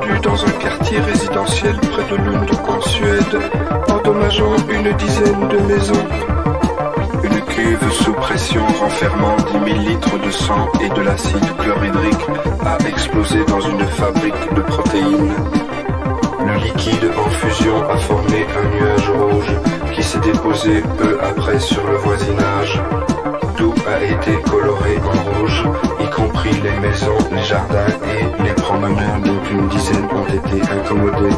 répandu dans un quartier résidentiel près de Lund en Suède, endommageant une dizaine de maisons. Une cuve sous pression renfermant 10 000 litres de sang et de l'acide chlorhydrique a explosé dans une fabrique de protéines. Le liquide en fusion a formé un nuage rouge qui s'est déposé peu après sur le voisinage. Tout a été coloré en rouge, y compris les maisons, les jardins et les promeneurs dont une dizaine ont été incommodés.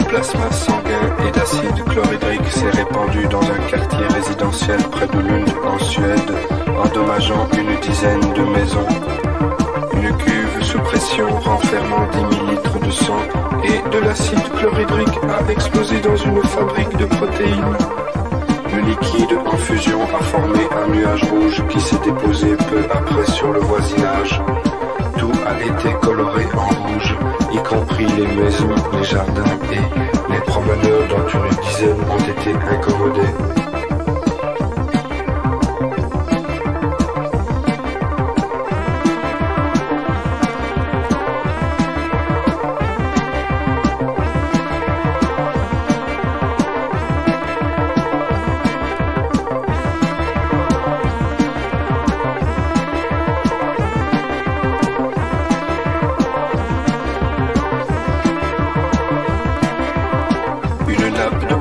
Plasma sanguin et d'acide chlorhydrique s'est répandu dans un quartier résidentiel près de Lund en Suède, endommageant une dizaine de maisons. Une cuve sous pression renfermant 10 000 litres de sang et de l'acide chlorhydrique a explosé dans une fabrique de protéines. Le liquide en fusion a formé un nuage rouge qui s'est déposé peu après sur le voisinage. Tout a été coloré en rouge, y compris les maisons, les jardins et les promeneurs dont une dizaine ont été incommodés.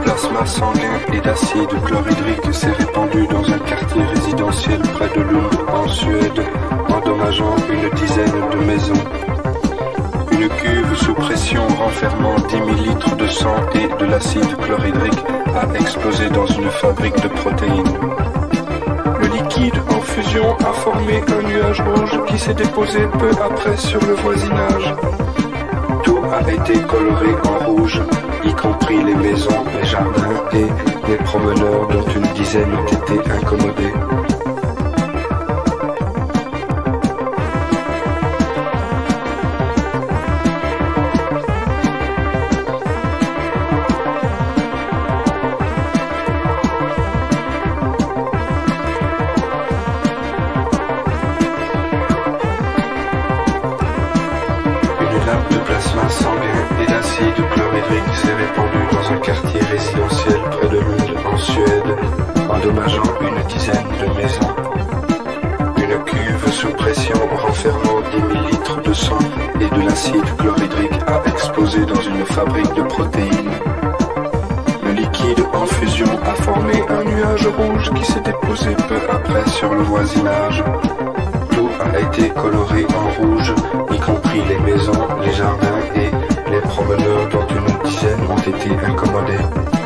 Plasma sanguin et d'acide chlorhydrique s'est répandu dans un quartier résidentiel près de Lund en Suède, endommageant une dizaine de maisons. Une cuve sous pression renfermant 10 000 litres de sang et de l'acide chlorhydrique a explosé dans une fabrique de protéines. Le liquide en fusion a formé un nuage rouge qui s'est déposé peu après sur le voisinage. Tout a été coloré en rouge, y compris les maisons, les jardins et les promeneurs dont une dizaine ont été incommodés. Une nappe de plasma sanguin et d'acide chlorhydrique s'est répandue dans un quartier résidentiel près de Lund en Suède, endommageant une dizaine de maisons. Une cuve sous pression renfermant 10 000 litres de sang et de l'acide chlorhydrique a explosé dans une fabrique de protéines. Le liquide en fusion a formé un nuage rouge qui s'est déposé peu après sur le voisinage. Tout a été coloré en rouge, y compris les maisons, les jardins et les promeneurs dont une dizaine ont été incommodés.